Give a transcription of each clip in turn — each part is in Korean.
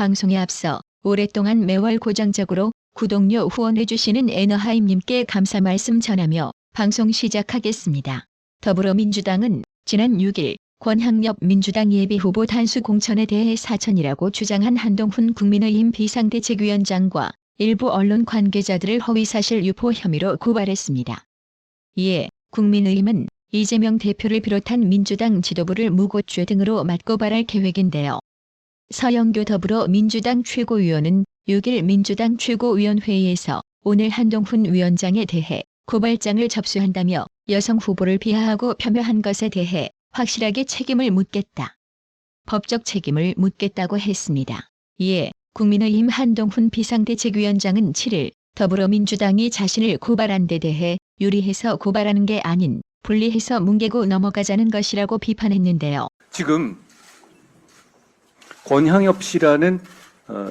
방송에 앞서 오랫동안 매월 고정적으로 구독료 후원해주시는 에너하임님께 감사 말씀 전하며 방송 시작하겠습니다. 더불어민주당은 지난 6일 권향엽 민주당 예비후보 단수 공천에 대해 사천이라고 주장한 한동훈 국민의힘 비상대책위원장과 일부 언론 관계자들을 허위사실 유포 혐의로 고발했습니다. 이에 국민의힘은 이재명 대표를 비롯한 민주당 지도부를 무고죄 등으로 맞고발할 계획인데요. 서영교 더불어민주당 최고위원은 6일 민주당 최고위원회의에서 오늘 한동훈 위원장에 대해 고발장을 접수한다며 여성 후보를 비하하고 폄훼한 것에 대해 확실하게 책임을 묻겠다. 법적 책임을 묻겠다고 했습니다. 이에 국민의힘 한동훈 비상대책위원장은 7일 더불어민주당이 자신을 고발한 데 대해 유리해서 고발하는 게 아닌 분리해서 뭉개고 넘어가자는 것이라고 비판했는데요. 지금 권향엽 씨라는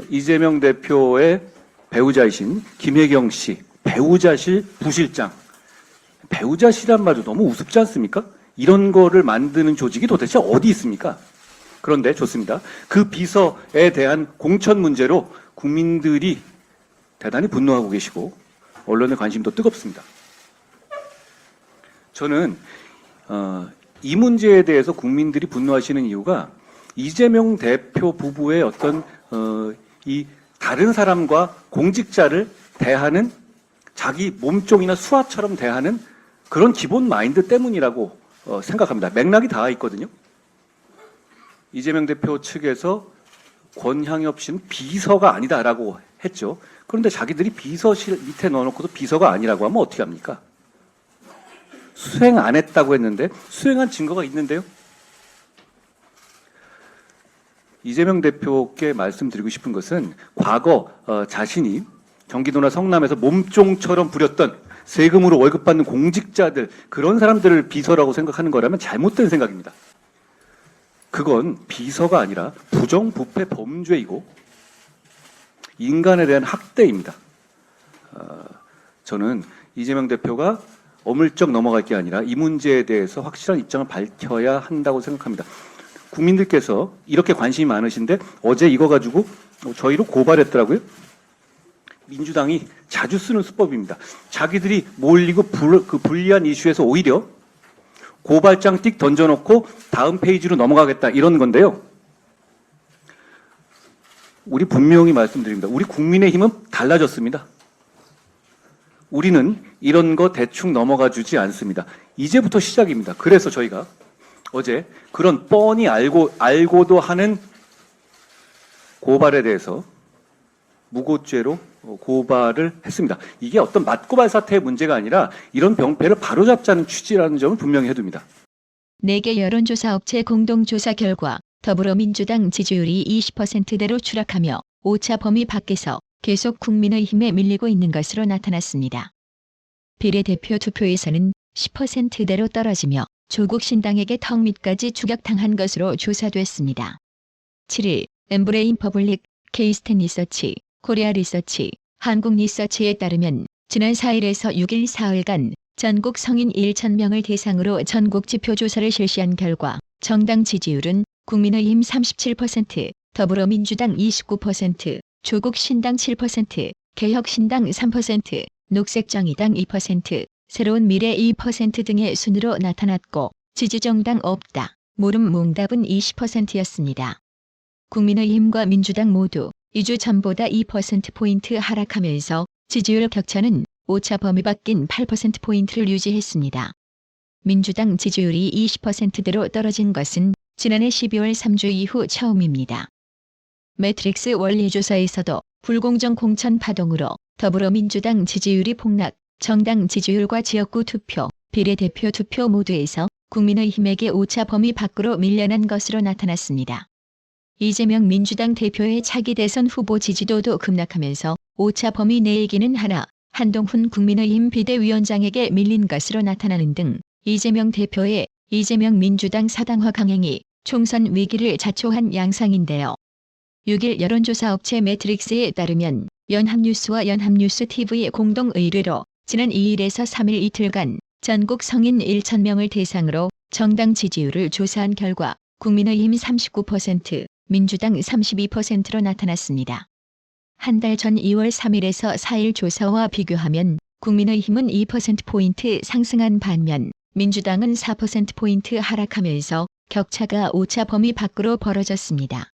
이재명 대표의 배우자이신 김혜경 씨, 배우자실 부실장. 배우자시란 말도 너무 우습지 않습니까? 이런 거를 만드는 조직이 도대체 어디 있습니까? 그런데 좋습니다. 그 비서에 대한 공천 문제로 국민들이 대단히 분노하고 계시고 언론의 관심도 뜨겁습니다. 저는 이 문제에 대해서 국민들이 분노하시는 이유가 이재명 대표 부부의 어떤 이 다른 사람과 공직자를 대하는 자기 몸종이나 수하처럼 대하는 그런 기본 마인드 때문이라고 생각합니다. 맥락이 다 있거든요. 이재명 대표 측에서 권향엽 씨는 비서가 아니다라고 했죠. 그런데 자기들이 비서실 밑에 넣어놓고도 비서가 아니라고 하면 어떻게 합니까? 수행 안 했다고 했는데 수행한 증거가 있는데요. 이재명 대표께 말씀드리고 싶은 것은 과거 자신이 경기도나 성남에서 몸종처럼 부렸던 세금으로 월급 받는 공직자들, 그런 사람들을 비서라고 생각하는 거라면 잘못된 생각입니다. 그건 비서가 아니라 부정부패 범죄이고 인간에 대한 학대입니다. 저는 이재명 대표가 어물쩍 넘어갈 게 아니라 이 문제에 대해서 확실한 입장을 밝혀야 한다고 생각합니다. 국민들께서 이렇게 관심이 많으신데 어제 이거 가지고 저희로 고발했더라고요. 민주당이 자주 쓰는 수법입니다. 자기들이 몰리고 불리한 이슈에서 오히려 고발장 띡 던져놓고 다음 페이지로 넘어가겠다 이런 건데요. 우리 분명히 말씀드립니다. 우리 국민의힘은 달라졌습니다. 우리는 이런 거 대충 넘어가 주지 않습니다. 이제부터 시작입니다. 그래서 저희가 어제 그런 뻔히 알고도 하는 고발에 대해서 무고죄로 고발을 했습니다. 이게 어떤 맞고발 사태의 문제가 아니라 이런 병폐를 바로잡자는 취지라는 점을 분명히 해둡니다. 4개 여론조사 업체 공동조사 결과 더불어민주당 지지율이 20%대로 추락하며 오차 범위 밖에서 계속 국민의힘에 밀리고 있는 것으로 나타났습니다. 비례대표 투표에서는 10%대로 떨어지며 조국 신당에게 턱밑까지 추격당한 것으로 조사됐습니다. 7일 엠브레인 퍼블릭, 케이스텐 리서치, 코리아 리서치, 한국 리서치에 따르면 지난 4일에서 6일 사흘간 전국 성인 1,000명을 대상으로 전국 지표조사를 실시한 결과 정당 지지율은 국민의힘 37%, 더불어민주당 29%, 조국 신당 7%, 개혁신당 3%, 녹색정의당 2%, 새로운 미래 2% 등의 순으로 나타났고 지지정당 없다, 모름몽답은 20%였습니다. 국민의힘과 민주당 모두 2주 전보다 2%포인트 하락하면서 지지율 격차는 오차 범위 밖인 8%포인트를 유지했습니다. 민주당 지지율이 20%대로 떨어진 것은 지난해 12월 3주 이후 처음입니다. 매트릭스 원리조사에서도 불공정 공천 파동으로 더불어민주당 지지율이 폭락, 정당 지지율과 지역구 투표, 비례대표 투표 모두에서 국민의힘에게 오차 범위 밖으로 밀려난 것으로 나타났습니다. 이재명 민주당 대표의 차기 대선 후보 지지도도 급락하면서 오차 범위 내이기는 하나 한동훈 국민의힘 비대위원장에게 밀린 것으로 나타나는 등 이재명 대표의 이재명 민주당 사당화 강행이 총선 위기를 자초한 양상인데요. 6일 여론조사 업체 매트릭스에 따르면 연합뉴스와 연합뉴스 TV의 공동 의뢰로 지난 2일에서 3일 이틀간 전국 성인 1,000명을 대상으로 정당 지지율을 조사한 결과 국민의힘 39%, 민주당 32%로 나타났습니다. 한 달 전 2월 3일에서 4일 조사와 비교하면 국민의힘은 2%포인트 상승한 반면 민주당은 4%포인트 하락하면서 격차가 오차 범위 밖으로 벌어졌습니다.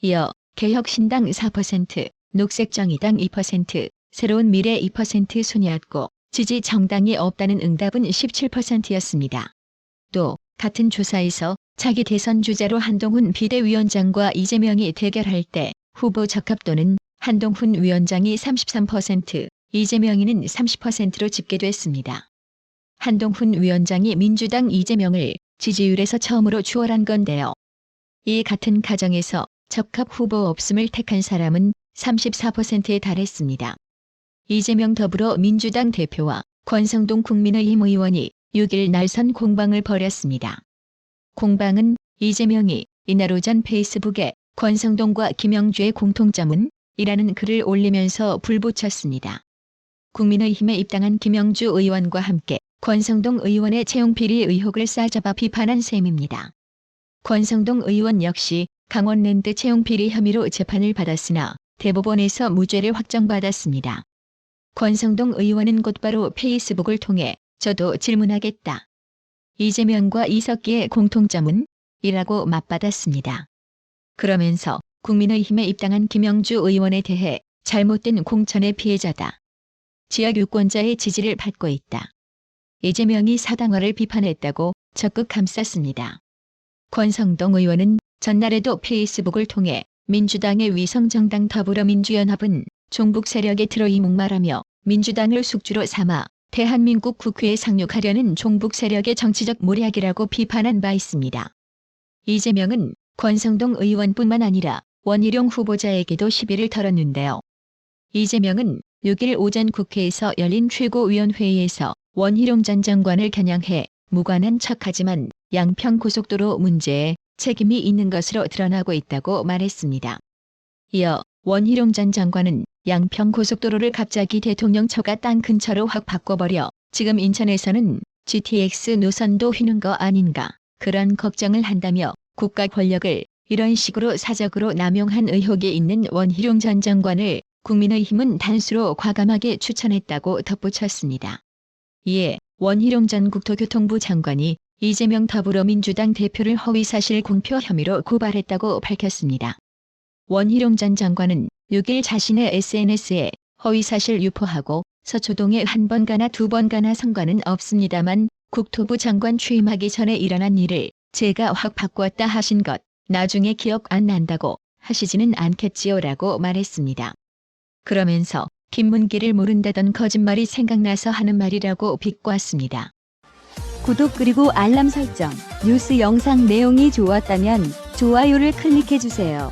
이어 개혁신당 4%, 녹색정의당 2%, 새로운 미래 2% 순이었고 지지 정당이 없다는 응답은 17%였습니다. 또 같은 조사에서 차기 대선 주자로 한동훈 비대위원장과 이재명이 대결할 때 후보 적합도는 한동훈 위원장이 33%, 이재명이는 30%로 집계됐습니다. 한동훈 위원장이 민주당 이재명을 지지율에서 처음으로 추월한 건데요. 이 같은 가정에서 적합 후보 없음을 택한 사람은 34%에 달했습니다. 이재명 더불어민주당 대표와 권성동 국민의힘 의원이 6일 날선 공방을 벌였습니다. 공방은 이재명이 이날 오전 페이스북에 권성동과 김영주의 공통점은? 이라는 글을 올리면서 불붙였습니다. 국민의힘에 입당한 김영주 의원과 함께 권성동 의원의 채용비리 의혹을 싸잡아 비판한 셈입니다. 권성동 의원 역시 강원랜드 채용비리 혐의로 재판을 받았으나 대법원에서 무죄를 확정받았습니다. 권성동 의원은 곧바로 페이스북을 통해 저도 질문하겠다. 이재명과 이석기의 공통점은? 이라고 맞받았습니다. 그러면서 국민의힘에 입당한 김영주 의원에 대해 잘못된 공천의 피해자다. 지역 유권자의 지지를 받고 있다. 이재명이 사당화를 비판했다고 적극 감쌌습니다. 권성동 의원은 전날에도 페이스북을 통해 민주당의 위성정당 더불어민주연합은 종북 세력에 들어이 목말하며 민주당을 숙주로 삼아 대한민국 국회에 상륙하려는 종북 세력의 정치적 모략이라고 비판한 바 있습니다. 이재명은 권성동 의원뿐만 아니라 원희룡 후보자에게도 시비를 털었는데요. 이재명은 6일 오전 국회에서 열린 최고위원회의에서 원희룡 전 장관을 겨냥해 무관한 척하지만 양평고속도로 문제에 책임이 있는 것으로 드러나고 있다고 말했습니다. 이어 원희룡 전 장관은 양평고속도로를 갑자기 대통령처가 땅 근처로 확 바꿔버려 지금 인천에서는 GTX 노선도 휘는 거 아닌가 그런 걱정을 한다며 국가 권력을 이런 식으로 사적으로 남용한 의혹이 있는 원희룡 전 장관을 국민의힘은 단수로 과감하게 추천했다고 덧붙였습니다. 이에 원희룡 전 국토교통부 장관이 이재명 더불어민주당 대표를 허위사실 공표 혐의로 고발했다고 밝혔습니다. 원희룡 전 장관은 6일 자신의 SNS에 허위사실 유포하고 서초동에 한 번 가나 두 번 가나 상관은 없습니다만 국토부 장관 취임하기 전에 일어난 일을 제가 확 바꾸었다 하신 것 나중에 기억 안 난다고 하시지는 않겠지요라고 말했습니다. 그러면서 김문기를 모른다던 거짓말이 생각나서 하는 말이라고 비꼬았습니다. 구독 그리고 알람 설정, 뉴스 영상 내용이 좋았다면 좋아요를 클릭해주세요.